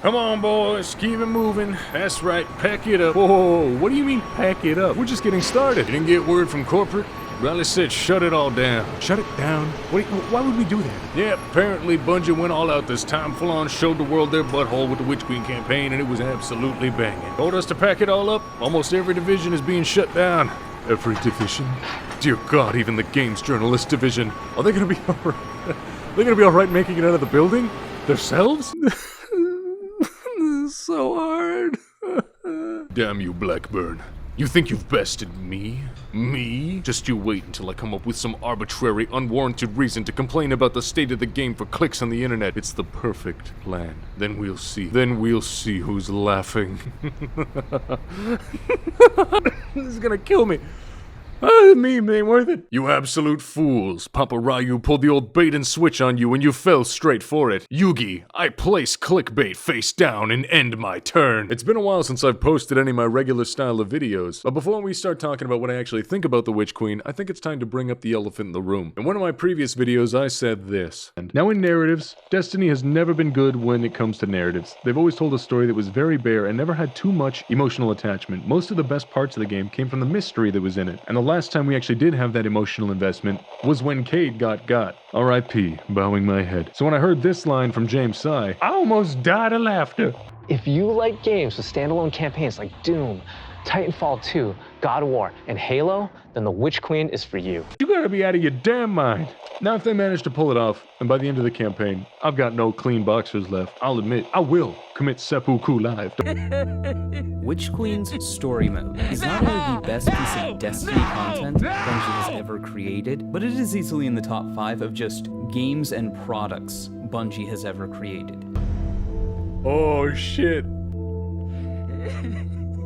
Come on, boys, keep it moving. That's right, pack it up. Whoa, what do you mean pack it up? We're just getting started. You didn't get word from corporate? Rylee said shut it all down. Shut it down? Why would we do that? Yeah, apparently Bungie went all out this time, full on showed the world their butthole with the Witch Queen campaign, and it was absolutely banging. Told us to pack it all up. Almost every division is being shut down. Every division? Dear God, even the games journalist division. Are they gonna be alright? They're gonna be alright making it out of the building? Themselves? So hard. Damn you, Blackburn. You think you've bested me? Me? Just you wait until I come up with some arbitrary, unwarranted reason to complain about the state of the game for clicks on the internet. It's the perfect plan. Then we'll see. Then we'll see who's laughing. This is gonna kill me. The meme ain't worth it. You absolute fools. Papa Ryu pulled the old bait and switch on you and you fell straight for it. Yugi, I place clickbait face down and end my turn. It's been a while since I've posted any of my regular style of videos, but before we start talking about what I actually think about the Witch Queen, I think it's time to bring up the elephant in the room. In one of my previous videos, I said this. Now in narratives, Destiny has never been good when it comes to narratives. They've always told a story that was very bare and never had too much emotional attachment. Most of the best parts of the game came from the mystery that was in it, and the last time we actually did have that emotional investment was when Cade got. R.I.P. Bowing my head. So when I heard this line from James Sy, I almost died of laughter. If you like games with standalone campaigns like Doom, Titanfall 2, God of War, and Halo, then the Witch Queen is for you. You gotta be out of your damn mind. Now if they manage to pull it off, and by the end of the campaign, I've got no clean boxers left, I'll admit, I will commit seppuku live. Witch Queen's story mode is not only the best piece of Destiny content Bungie has ever created, but it is easily in the top 5 of just games and products Bungie has ever created. Oh shit.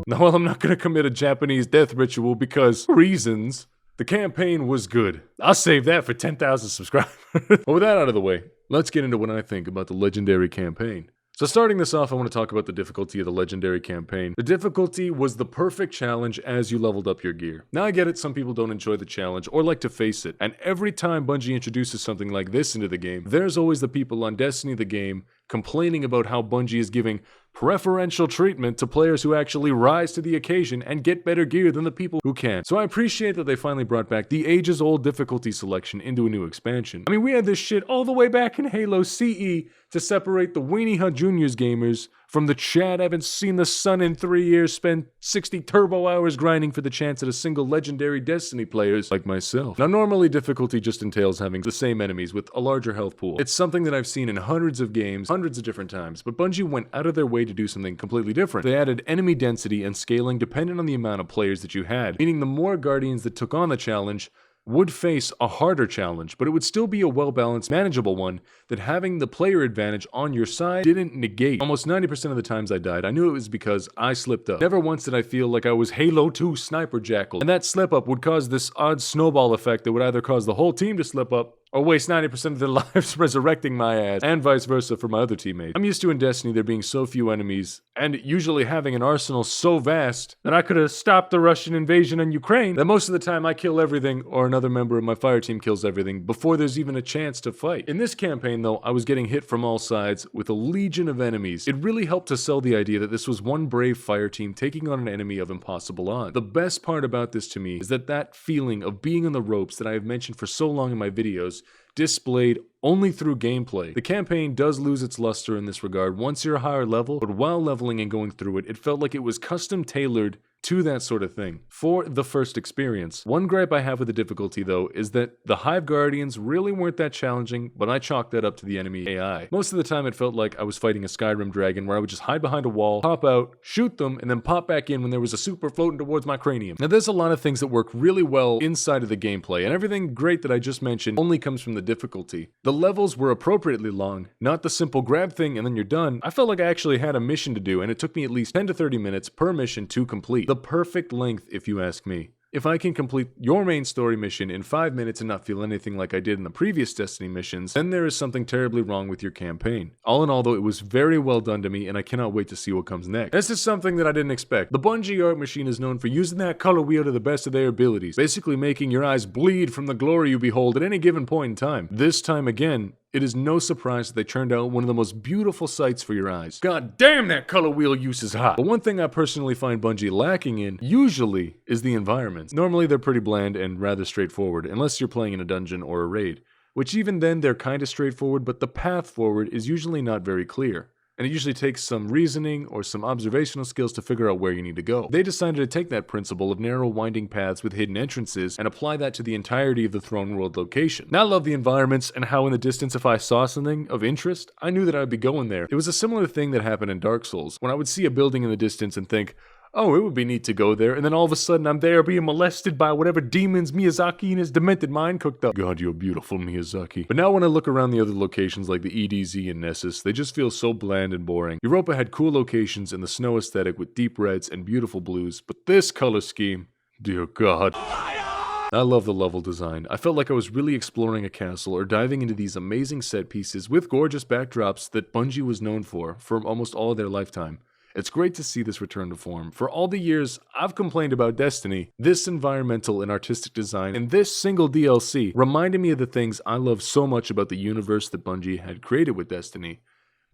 Now, while I'm not gonna commit a Japanese death ritual because reasons, the campaign was good. I'll save that for 10,000 subscribers. But with that out of the way, let's get into what I think about the Legendary campaign. So starting this off, I want to talk about the difficulty of the Legendary campaign. The difficulty was the perfect challenge as you leveled up your gear. Now I get it, some people don't enjoy the challenge or like to face it, and every time Bungie introduces something like this into the game, there's always the people on Destiny the game complaining about how Bungie is giving preferential treatment to players who actually rise to the occasion and get better gear than the people who can. So I appreciate that they finally brought back the ages-old difficulty selection into a new expansion. I mean, we had this shit all the way back in Halo CE to separate the Weenie Hut Juniors gamers from the Chad haven't seen the sun in 3 years, spend 60 turbo hours grinding for the chance at a single legendary Destiny players like myself. Now normally difficulty just entails having the same enemies with a larger health pool. It's something that I've seen in hundreds of games, hundreds of different times, but Bungie went out of their way to do something completely different. They added enemy density and scaling dependent on the amount of players that you had, meaning the more Guardians that took on the challenge would face a harder challenge, but it would still be a well-balanced, manageable one that having the player advantage on your side didn't negate. Almost 90% of the times I died, I knew it was because I slipped up. Never once did I feel like I was Halo 2 Sniper Jackal, and that slip-up would cause this odd snowball effect that would either cause the whole team to slip up or waste 90% of their lives resurrecting my ass, and vice versa for my other teammates. I'm used to in Destiny there being so few enemies, and usually having an arsenal so vast that I could have stopped the Russian invasion in Ukraine, that most of the time I kill everything or another member of my fire team kills everything before there's even a chance to fight. In this campaign though, I was getting hit from all sides with a legion of enemies. It really helped to sell the idea that this was one brave fire team taking on an enemy of impossible odds. The best part about this to me is that feeling of being on the ropes that I have mentioned for so long in my videos displayed only through gameplay. The campaign does lose its luster in this regard once you're a higher level, but while leveling and going through it, it felt like it was custom tailored to that sort of thing for the first experience. One gripe I have with the difficulty though is that the Hive Guardians really weren't that challenging, but I chalked that up to the enemy AI. Most of the time it felt like I was fighting a Skyrim dragon where I would just hide behind a wall, pop out, shoot them, and then pop back in when there was a super floating towards my cranium. Now there's a lot of things that work really well inside of the gameplay, and everything great that I just mentioned only comes from the difficulty. The levels were appropriately long, not the simple grab thing and then you're done. I felt like I actually had a mission to do, and it took me at least 10 to 30 minutes per mission to complete. The perfect length, if you ask me. If I can complete your main story mission in 5 minutes and not feel anything like I did in the previous Destiny missions, then there is something terribly wrong with your campaign. All in all though, it was very well done to me and I cannot wait to see what comes next. This is something that I didn't expect. The Bungie art machine is known for using that color wheel to the best of their abilities, basically making your eyes bleed from the glory you behold at any given point in time. This time again, it is no surprise that they turned out one of the most beautiful sights for your eyes. God damn, that color wheel use is hot! But one thing I personally find Bungie lacking in, usually, is the environments. Normally they're pretty bland and rather straightforward, unless you're playing in a dungeon or a raid. Which even then they're kinda straightforward, but the path forward is usually not very clear. And it usually takes some reasoning or some observational skills to figure out where you need to go. They decided to take that principle of narrow winding paths with hidden entrances and apply that to the entirety of the Throne World location. Now I love the environments and how in the distance if I saw something of interest, I knew that I'd be going there. It was a similar thing that happened in Dark Souls, when I would see a building in the distance and think, oh, it would be neat to go there, and then all of a sudden I'm there being molested by whatever demons Miyazaki and his demented mind cooked up. God, you're beautiful, Miyazaki. But now when I look around the other locations like the EDZ and Nessus, they just feel so bland and boring. Europa had cool locations in the snow aesthetic with deep reds and beautiful blues, but this color scheme, dear God. I love the level design. I felt like I was really exploring a castle or diving into these amazing set pieces with gorgeous backdrops that Bungie was known for almost all of their lifetime. It's great to see this return to form. For all the years I've complained about Destiny, this environmental and artistic design and this single DLC reminded me of the things I love so much about the universe that Bungie had created with Destiny.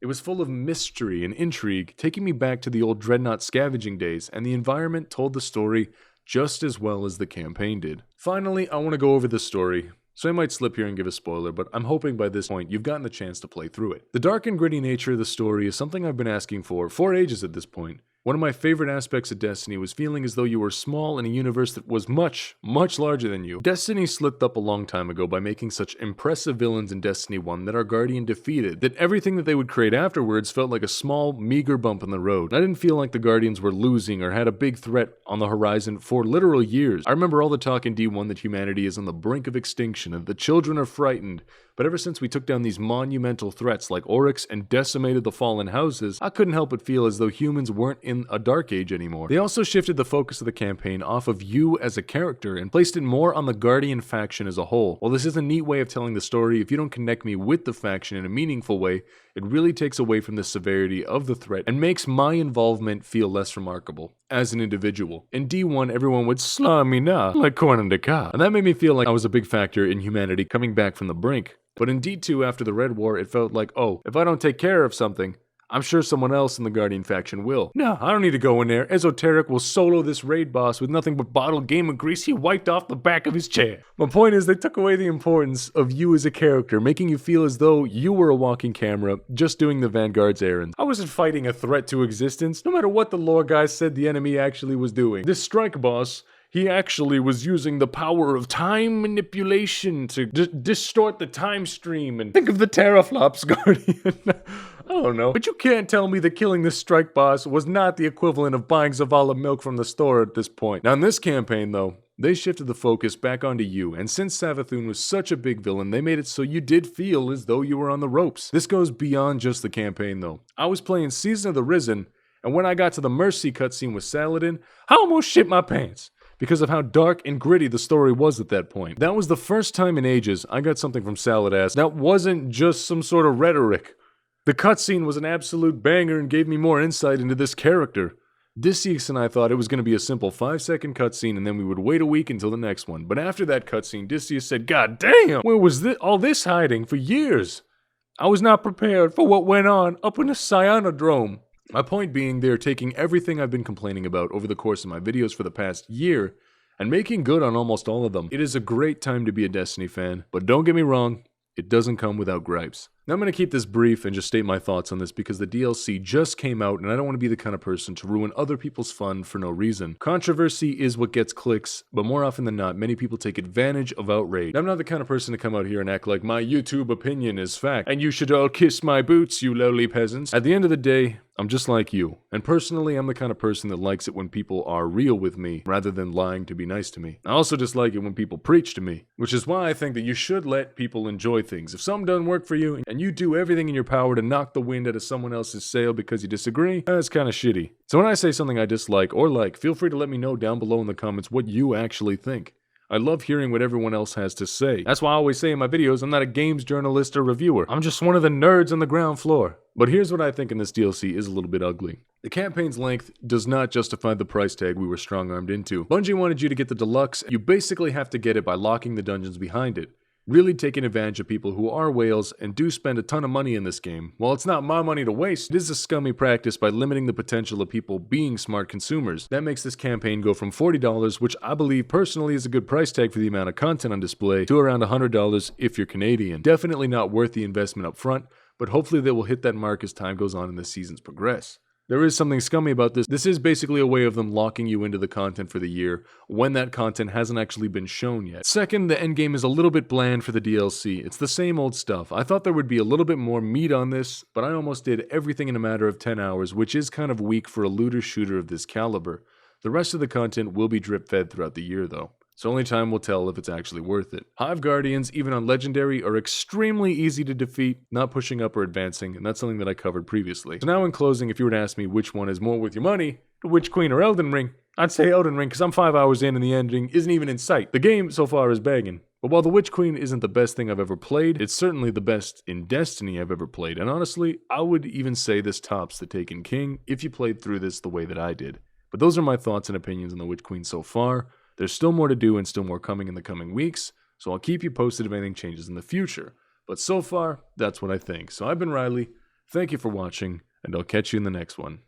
It was full of mystery and intrigue, taking me back to the old Dreadnought scavenging days, and the environment told the story just as well as the campaign did. Finally, I want to go over the story. So I might slip here and give a spoiler, but I'm hoping by this point you've gotten the chance to play through it. The dark and gritty nature of the story is something I've been asking for ages at this point. One of my favorite aspects of Destiny was feeling as though you were small in a universe that was much, much larger than you. Destiny slipped up a long time ago by making such impressive villains in Destiny 1 that our Guardian defeated, that everything that they would create afterwards felt like a small, meager bump in the road. I didn't feel like the Guardians were losing or had a big threat on the horizon for literal years. I remember all the talk in D1 that humanity is on the brink of extinction and the children are frightened. But ever since we took down these monumental threats like Oryx and decimated the fallen houses, I couldn't help but feel as though humans weren't in a dark age anymore. They also shifted the focus of the campaign off of you as a character and placed it more on the Guardian faction as a whole. While this is a neat way of telling the story, if you don't connect me with the faction in a meaningful way, it really takes away from the severity of the threat and makes my involvement feel less remarkable as an individual. In D1, everyone would slaw me now, like corn in the car. And that made me feel like I was a big factor in humanity coming back from the brink. But in D2, after the Red War, it felt like, oh, if I don't take care of something, I'm sure someone else in the Guardian faction will. No, I don't need to go in there. Esoteric will solo this raid boss with nothing but bottled Gamer grease he wiped off the back of his chair. My point is, they took away the importance of you as a character, making you feel as though you were a walking camera, just doing the Vanguard's errands. I wasn't fighting a threat to existence, no matter what the lore guys said the enemy actually was doing. This strike boss, he actually was using the power of time manipulation to distort the time stream and think of the teraflops, Guardian. I don't know. But you can't tell me that killing this strike boss was not the equivalent of buying Zavala milk from the store at this point. Now in this campaign though, they shifted the focus back onto you, and since Savathun was such a big villain, they made it so you did feel as though you were on the ropes. This goes beyond just the campaign though. I was playing Season of the Risen, and when I got to the Mercy cutscene with Saladin, I almost shit my pants because of how dark and gritty the story was at that point. That was the first time in ages I got something from Saladas that wasn't just some sort of rhetoric. The cutscene was an absolute banger and gave me more insight into this character. Decius and I thought it was going to be a simple 5-second cutscene and then we would wait a week until the next one. But after that cutscene, Decius said, God damn, where was all this hiding for years? I was not prepared for what went on up in the Cyanodrome. My point being, they're taking everything I've been complaining about over the course of my videos for the past year and making good on almost all of them. It is a great time to be a Destiny fan, but don't get me wrong, it doesn't come without gripes. Now I'm going to keep this brief and just state my thoughts on this because the DLC just came out and I don't want to be the kind of person to ruin other people's fun for no reason. Controversy is what gets clicks, but more often than not, many people take advantage of outrage. I'm not the kind of person to come out here and act like my YouTube opinion is fact, and you should all kiss my boots, you lowly peasants. At the end of the day, I'm just like you, and personally, I'm the kind of person that likes it when people are real with me, rather than lying to be nice to me. I also dislike it when people preach to me, which is why I think that you should let people enjoy things. If something doesn't work for you, and you do everything in your power to knock the wind out of someone else's sail because you disagree, that's kind of shitty. So when I say something I dislike or like, feel free to let me know down below in the comments what you actually think. I love hearing what everyone else has to say. That's why I always say in my videos, I'm not a games journalist or reviewer. I'm just one of the nerds on the ground floor. But here's what I think in this DLC is a little bit ugly. The campaign's length does not justify the price tag we were strong-armed into. Bungie wanted you to get the deluxe. You basically have to get it by locking the dungeons behind it. really taking advantage of people who are whales and do spend a ton of money in this game. While it's not my money to waste, it is a scummy practice by limiting the potential of people being smart consumers. That makes this campaign go from $40, which I believe personally is a good price tag for the amount of content on display, to around $100 if you're Canadian. Definitely not worth the investment up front, but hopefully they will hit that mark as time goes on and the seasons progress. There is something scummy about this. This is basically a way of them locking you into the content for the year when that content hasn't actually been shown yet. Second, the endgame is a little bit bland for the DLC. It's the same old stuff. I thought there would be a little bit more meat on this, but I almost did everything in a matter of 10 hours, which is kind of weak for a looter shooter of this caliber. The rest of the content will be drip-fed throughout the year though, so only time will tell if it's actually worth it. Hive Guardians, even on Legendary, are extremely easy to defeat, not pushing up or advancing, and that's something that I covered previously. So now in closing, if you were to ask me which one is more worth your money, the Witch Queen or Elden Ring, I'd say Elden Ring because I'm 5 hours in and the ending isn't even in sight. The game so far is banging. But while the Witch Queen isn't the best thing I've ever played, it's certainly the best in Destiny I've ever played, and honestly, I would even say this tops the Taken King if you played through this the way that I did. But those are my thoughts and opinions on the Witch Queen so far. There's still more to do and still more coming in the coming weeks, so I'll keep you posted if anything changes in the future. But so far, that's what I think. So I've been Rylee, thank you for watching, and I'll catch you in the next one.